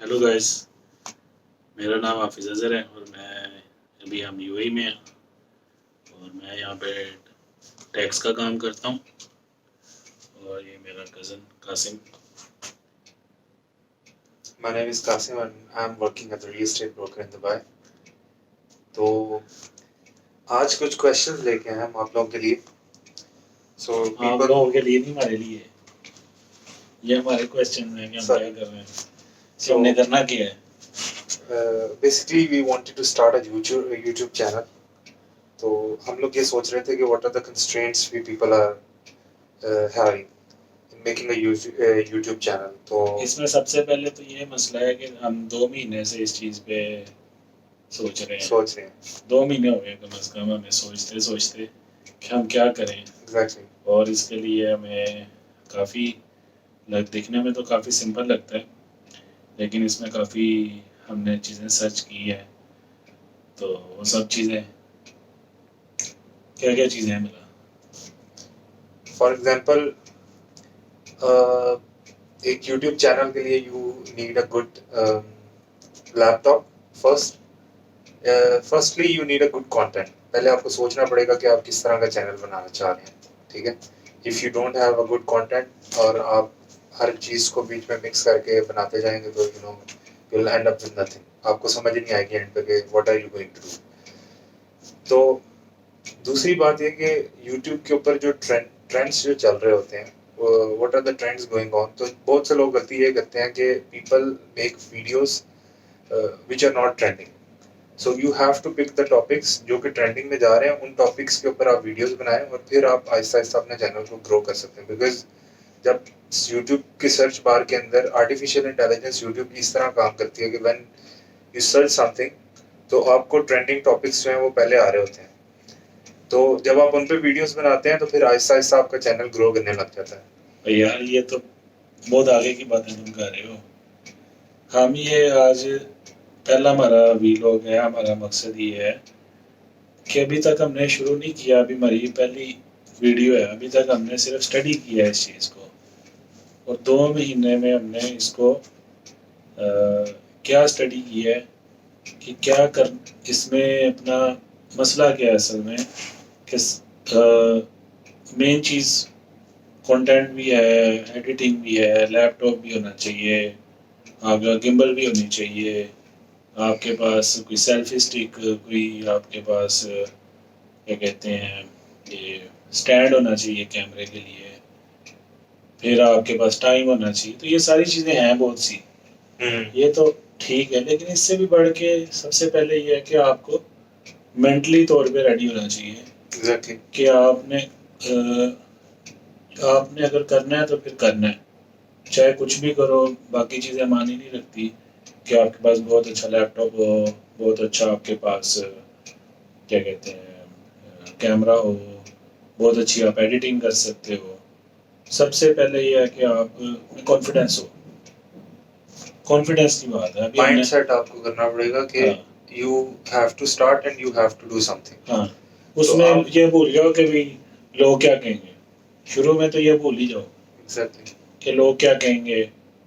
Hello guys. मेरा नाम हाफिज़ अज़हर है और हम यूएई में हैं और मैं यहाँ पे टैक्स का काम करता हूँ। और ये मेरा cousin Qasim. My name is Qasim and I'm working as a real estate broker in Dubai. तो आज कुछ क्वेश्चंस लेके आए हम आप लोगों के लिए। आप people लोगों के लिए नहीं, हमारे लिए। ये हमारे क्वेश्चन हैं कि हम Sorry. क्या कर रहे हैं, कि हमने करना क्या है। basically we wanted to start a YouTube channel. तो हम लोग ये सोच रहे थे कि what are the constraints we people are having in making a YouTube channel. तो इसमें सबसे पहले तो ये मसला है कि हम 2 महीने से इस चीज़ पे सोच रहे हैं। 2 महीने हो गए कम से कम हमें सोचते सोचते कि हम क्या करें। Exactly. और इसके लिए हमें काफ़ी दिखने में तो काफ़ी सिंपल लगता है, लेकिन इसमें काफ़ी हमने चीज़ें सर्च की है। तो वो सब चीज़ें क्या क्या चीज़ें हैं मिला। For example, एक YouTube चैनल के लिए you need a good laptop first. Firstly you need a good content. पहले आपको सोचना पड़ेगा कि आप किस तरह का चैनल बनाना चाह रहे हैं, ठीक है। If you don't have a good content और आप हर चीज़ को बीच में मिक्स करके बनाते जाएंगे तो you will end up with nothing. आपको समझ ही नहीं आएगी एंड पे कि what are you going to do. तो दूसरी बात ये कि यूट्यूब के ऊपर जो ट्रेंड्स जो चल रहे होते हैं, what are the trends going on. तो बहुत से लोग गलती ये करते हैं कि people make videos which are not trending. So you have to pick the topics जो कि ट्रेंडिंग में जा रहे हैं, उन टॉपिक्स के ऊपर आप वीडियोस बनाएं और फिर आप आहिस्ता आहिस्ता अपने चैनल को ग्रो कर सकते हैं। बिकॉज जब यूट्यूब के सर्च बार के अंदर आर्टिफिशियल इंटेलिजेंस यूट्यूब की इस तरह काम करती है कि व्हेन यू सर्च समथिंग तो आपको ट्रेंडिंग टॉपिक्स जो हैं वो पहले आ रहे होते हैं। तो जब आप उन पे वीडियोस बनाते हैं तो फिर आहिस्ता आहिस्ता आपका चैनल ग्रो करने लग जाता है। यार ये तो बहुत आगे की बातें तुम कर रहे हो। हम ये आज पहला हमारा वीलॉग है। हमारा मकसद ये है कि अभी तक हमने शुरू नहीं किया, अभी हमारी पहली वीडियो है। अभी तक हमने सिर्फ स्टडी किया है इस चीज़ को, और 2 महीने में हमने इसको क्या स्टडी की है कि क्या कर इसमें अपना मसला क्या है असल में। किस मेन चीज़ कंटेंट भी है, एडिटिंग भी है, लैपटॉप भी होना चाहिए, आपका गिम्बल भी होनी चाहिए, आपके पास कोई सेल्फी स्टिक, कोई आपके पास क्या कहते हैं ये स्टैंड होना चाहिए कैमरे के लिए, फिर आपके पास टाइम होना चाहिए। तो ये सारी चीज़ें हैं बहुत सी। ये तो ठीक है, लेकिन इससे भी बढ़ के सबसे पहले ये है कि आपको मेंटली तौर पे रेडी होना चाहिए। Exactly. कि आपने अगर करना है तो फिर करना है, चाहे कुछ भी करो। बाकी चीज़ें मानी नहीं रखती कि आपके पास बहुत अच्छा लैपटॉप हो, बहुत अच्छा आपके पास क्या कहते हैं कैमरा हो, बहुत अच्छी आप एडिटिंग कर सकते हो। सबसे पहले ये है कि आप कॉन्फिडेंस हो। कॉन्फिडेंस की बात है। अभी माइंडसेट आपको करना पड़ेगा कि you have to start and you have to do something. हाँ, उसमें ये भूल जाओ कि भाई लोग क्या कहेंगे। शुरू में तो ये भूल ही जाओ Exactly. कि लोग क्या कहेंगे,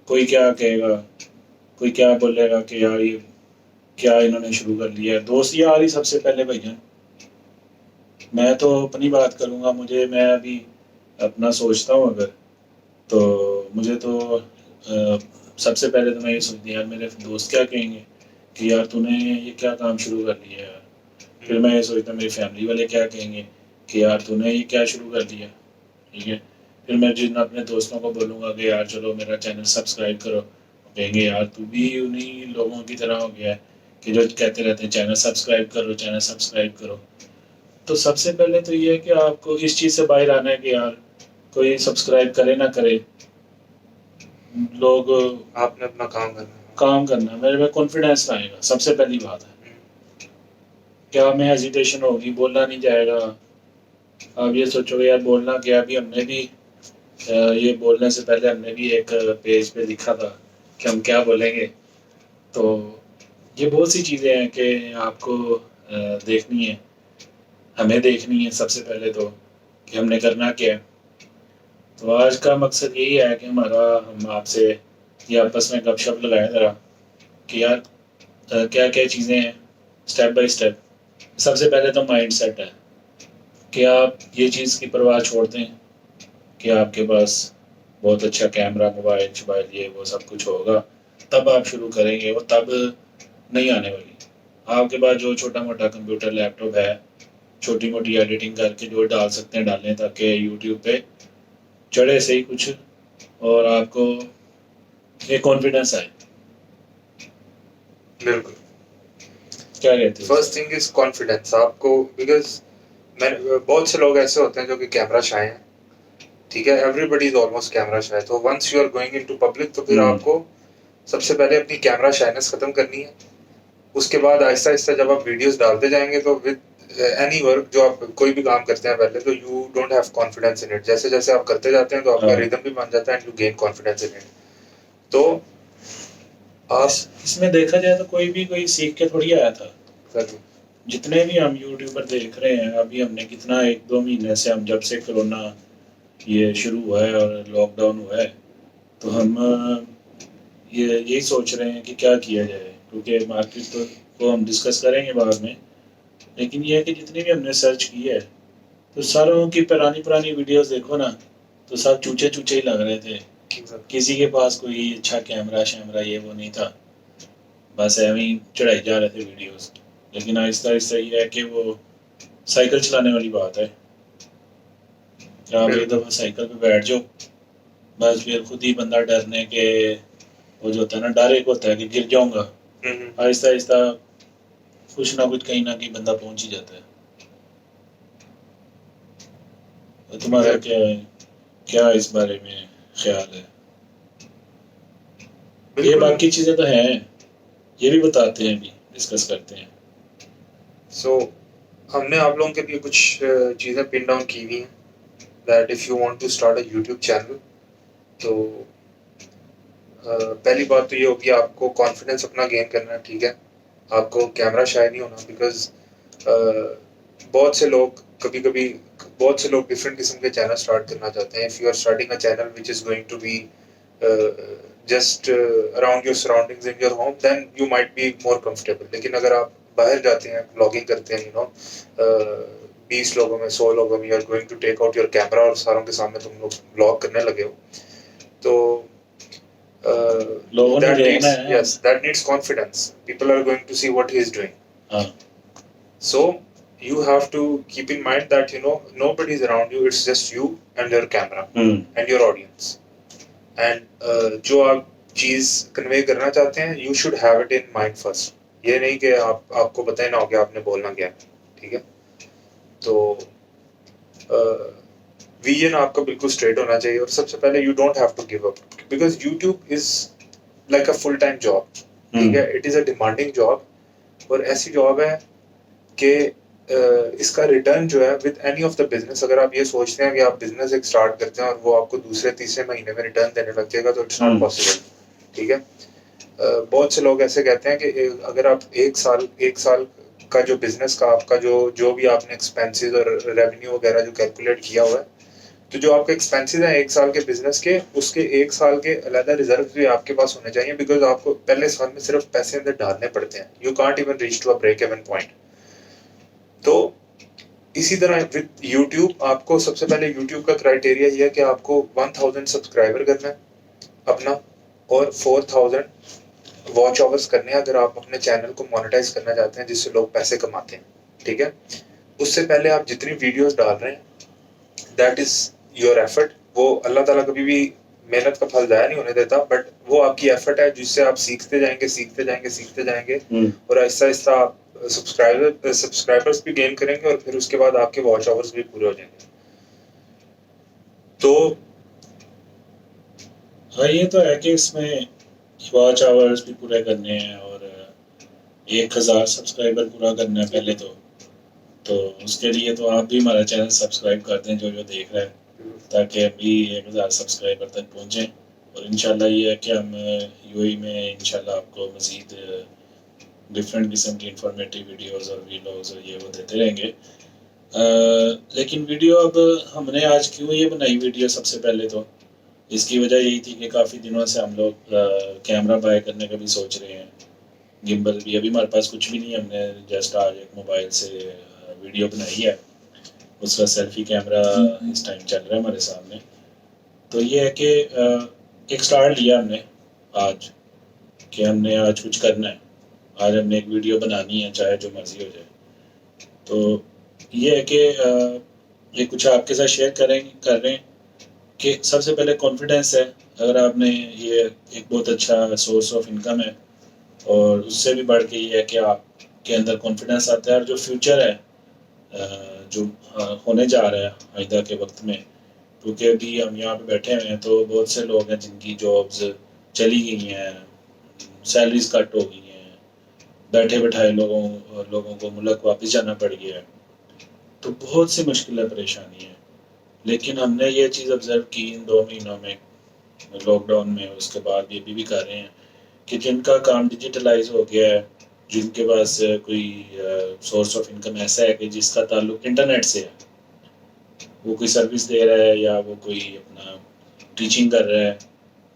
कोई क्या कहेगा, कोई क्या बोलेगा कि यार ये क्या इन्होंने शुरू कर लिया है। दोस्त यार ही सबसे पहले भैया। मैं तो अपनी बात करूँगा, मैं अभी अपना सोचता हूँ अगर, तो मुझे तो सबसे पहले तो मैं ये सोचती हूँ यार मेरे दोस्त क्या कहेंगे कि यार तूने ये क्या काम शुरू कर लिया यार। फिर मैं ये सोचता हूँ मेरी फैमिली वाले क्या कहेंगे कि यार तूने ये क्या शुरू कर लिया, ठीक है। फिर मैं जिन अपने दोस्तों को बोलूँगा कि यार चलो मेरा चैनल सब्सक्राइब करो, कहेंगे यार तू भी उन्हीं लोगों की तरह हो गया है कि जो कहते रहते हैं चैनल सब्सक्राइब करो, चैनल सब्सक्राइब करो। तो सबसे पहले तो ये है कि आपको इस चीज़ से बाहर आना है कि यार कोई सब्सक्राइब करे ना करे, लोग आपने अपना काम करना मेरे में कॉन्फिडेंस आएगा। सबसे पहली बात है क्या हमें हेजिटेशन होगी, बोलना नहीं जाएगा। आप ये सोचोगे यार बोलना क्या, अभी हमने भी ये बोलने से पहले हमने भी एक पेज पे लिखा था कि हम क्या बोलेंगे। तो ये बहुत सी चीज़ें हैं कि आपको देखनी है, हमें देखनी है सबसे पहले तो कि हमने करना क्या है। तो आज का मकसद यही है कि हम आपसे ये आपस में गपशप लगाएं ज़रा कि यार क्या क्या चीज़ें हैं, स्टेप बाय स्टेप। सबसे पहले तो माइंड सेट है कि आप ये चीज़ की परवाह छोड़ दें कि आपके पास बहुत अच्छा कैमरा, मोबाइल ये वो सब कुछ होगा, तब आप शुरू करेंगे, वो तब नहीं आने वाली। आपके पास जो छोटा मोटा कंप्यूटर, लैपटॉप है, छोटी मोटी एडिटिंग करके जो डाल सकते हैं डालें, ताकि यूट्यूब पे चढ़े से ही कुछ और आपको एक कॉन्फिडेंस आए। बिल्कुल। क्या कहते हो? फर्स्ट थिंग इज कॉन्फिडेंस आपको, बिकॉज मैं बहुत से लोग ऐसे होते हैं जो कि कैमरा शाय हैं, ठीक है, everybody is almost camera shy. तो once you are going into public, तो फिर आपको सबसे पहले अपनी कैमरा शायनेस खत्म करनी है। उसके बाद आहिस्ता आहिस्ता जब आप वीडियोस डालते जाएंगे, तो विद एनी वर्क, जो आप कोई भी काम करते हैं पहले, तो you don't have confidence in it. जैसे जैसे आप करते जाते हैं तो आपका रिदम भी बन जाता है and you gain confidence in it. तो आप इसमें देखा जाए तो कोई सीख के थोड़ी आया था। सर, जितने भी हम यूट्यूबर देख रहे हैं, अभी हमने कितना 1-2 महीने से, हम जब से कोरोना ये शुरू हुआ है और लॉकडाउन हुआ है, तो हम ये यही सोच रहे हैं कि क्या किया जाए, क्योंकि मार्केट तो हम डिस्कस करेंगे बाद में। लेकिन ये है कि जितनी भी हमने सर्च की है, तो सारों की पुरानी पुरानी वीडियोस देखो ना, तो सब चूचे चूचे ही लग रहे थे। किसी के पास कोई अच्छा कैमरा शैमरा ये वो नहीं था, बस ऐਵੇਂ ही चढ़ाई जा रहे थे वीडियोस। लेकिन आहिस्ता आहिस्ता ये है कि वो साइकिल चलाने वाली बात है कि आप एक दफ़ा साइकिल पे बैठ जाओ, बस फिर खुद ही बंदा डरने के, वो जो होता है ना, डर एक होता है कि गिर जाऊंगा, आहिस्ता आहिस्ता कुछ ना कुछ कहीं ना कहीं बंदा पहुंच ही जाता है। तो तुम्हारा क्या इस बारे में ख्याल है? ये बाकी चीज़ें तो हैं, ये भी बताते हैं, भी डिस्कस करते हैं। सो हमने आप लोगों के लिए कुछ चीज़ें पिन डाउन की हुई हैं that if you want to start a YouTube channel, तो पहली बात तो ये होगी, आपको कॉन्फिडेंस अपना गेन करना है, ठीक है। आपको कैमरा शाय नहीं होना, बिकॉज बहुत से लोग बहुत से लोग डिफरेंट किस्म के चैनल स्टार्ट करना चाहते हैं। If you are starting a channel which is going to be just around your surroundings in your home, then you might be more comfortable. लेकिन अगर आप बाहर जाते हैं, ब्लॉगिंग करते हैं, 20 लोगों में, 100 लोगों में, you are going to take out your camera और सारों के सामने तुम लोग ब्लॉग करने लगे हो, तो that needs confidence. People are going to see what he is doing. So you have to keep in mind that nobody is around you. It's just you and your camera and your audience. And जो आप चीज convey करना चाहते हैं, you should have it in mind first. ये नहीं कि आपको पता ही ना हो कि आपने बोलना क्या है, ठीक है। तो विजन आपका बिल्कुल स्ट्रेट होना चाहिए। और सबसे पहले you don't have to give up, because YouTube is like a full time job, ठीक है। It is a demanding job, और ऐसी जॉब है कि इसका रिटर्न जो है with any of the business, अगर आप ये सोचते हैं कि आप बिजनेस एक स्टार्ट करते हैं और वो आपको दूसरे तीसरे महीने में रिटर्न देने लग जाएगा, तो इट्स नॉट पॉसिबल, ठीक है। बहुत से लोग ऐसे कहते हैं कि अगर आप एक साल का जो बिजनेस का आपका जो भी आपने एक्सपेंसेस और रेवेन्यू वगैरह जो कैलकुलेट किया हुआ है, तो जो आपके एक्सपेंसेस हैं एक साल के बिजनेस के, उसके एक साल के अलग रिजर्व भी आपके पास होने चाहिए, बिकॉज आपको पहले साल में सिर्फ पैसे अंदर डालने पड़ते हैं। You can't even reach to a break even point. तो इसी तरह विद यूट्यूब, आपको सबसे पहले यूट्यूब का क्राइटेरिया ये है कि आपको 1000 सब्सक्राइबर करना है अपना, और 4000 वॉच आवर्स करने हैं अगर आप अपने चैनल को मोनेटाइज करना चाहते हैं, जिससे लोग पैसे कमाते हैं, ठीक है। उससे पहले आप जितनी वीडियोस डाल रहे हैं, दैट इज योर एफर्ट। वो अल्लाह ताला कभी भी मेहनत का फल जाया नहीं होने देता, बट वो आपकी एफर्ट है जिससे आप सीखते जाएंगे और आहिस्ता आहिस्ता आप सब्सक्राइबर्स भी गेन करेंगे, और फिर उसके बाद आपके वॉच आवर्स भी पूरे हो जाएंगे। तो हाँ, ये तो है कि इसमें वॉच आवर्स भी पूरे करने हैं और 1000 सब्सक्राइबर पूरा करना है पहले तो उसके लिए तो आप भी हमारा चैनल सब्सक्राइब कर दें, जो देख रहे हैं, ताकि हम भी 1000 सब्सक्राइबर तक पहुँचें। और इंशाल्लाह ये है कि हम यूएई में इंशाल्लाह आपको मज़ीद डिफरेंट किस्म की इंफॉर्मेटिव वीडियोस और वीलॉग्स और ये वो देते रहेंगे। लेकिन वीडियो अब हमने आज क्यों ये बनाई वीडियो, सबसे पहले तो इसकी वजह यही थी कि काफ़ी दिनों से हम लोग कैमरा बाय करने का भी सोच रहे हैं, गिम्बल भी, अभी हमारे पास कुछ भी नहीं है, हमने जस्ट आज एक मोबाइल से वीडियो बनाई है, उसका सेल्फी कैमरा इस टाइम चल रहा है हमारे सामने। तो ये है कि एक स्टार्ट लिया हमने आज, कि हमने आज कुछ करना है, आज हमने एक वीडियो बनानी है चाहे जो मर्जी हो जाए। तो ये है कि ये कुछ आपके साथ शेयर कर रहे हैं कि सबसे पहले कॉन्फिडेंस है, अगर आपने ये एक बहुत अच्छा सोर्स ऑफ इनकम है, और उससे भी बढ़ के ये है कि आपके अंदर कॉन्फिडेंस आता है, और जो फ्यूचर है जो होने जा रहा है आइंदा के वक्त में, क्योंकि अभी हम यहाँ पे बैठे हुए हैं तो बहुत से लोग हैं जिनकी जॉब्स चली गई हैं, सैलरीज कट हो गई हैं, बैठे बैठाए लोगों को मुल्क वापस जाना पड़ गया है, तो बहुत सी मुश्किलें परेशानी है। लेकिन हमने ये चीज़ ऑब्ज़र्व की इन 2 महीनों में, लॉकडाउन में, उसके बाद ये भी कर रहे हैं कि जिनका काम डिजिटलाइज हो गया है, जिनके पास कोई सोर्स ऑफ इनकम ऐसा है कि जिसका ताल्लुक इंटरनेट से है, वो कोई सर्विस दे रहा है या वो कोई अपना टीचिंग कर रहा है,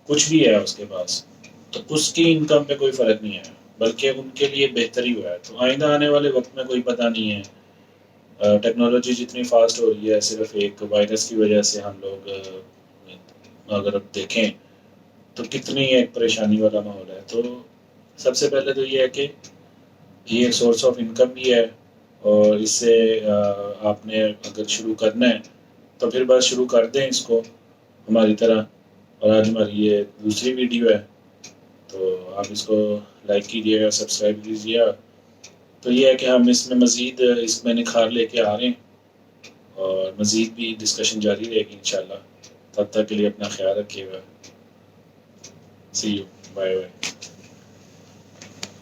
कुछ भी है उसके पास, तो उसकी इनकम पे कोई फ़र्क नहीं है, बल्कि उनके लिए बेहतरी हुआ है। तो आइंदा आने वाले वक्त में कोई पता नहीं है, टेक्नोलॉजी जितनी फास्ट हो रही है, सिर्फ एक वायरस की वजह से हम लोग अगर अब देखें तो कितनी एक परेशानी वाला माहौल है। तो सबसे पहले तो ये है कि ये एक सोर्स ऑफ इनकम भी है, और इससे आपने अगर शुरू करना है तो फिर बस शुरू कर दें इसको हमारी तरह। और आज हमारी ये दूसरी वीडियो है, तो आप इसको लाइक कीजिएगा, सब्सक्राइब कीजिएगा। तो ये है कि हम इसमें मज़ीद इसमें निखार लेके आ रहे हैं, और मज़ीद भी डिस्कशन जारी रहेगी इंशाल्लाह। तब तक के लिए अपना ख्याल रखिएगा। सी यू, बाय बाय।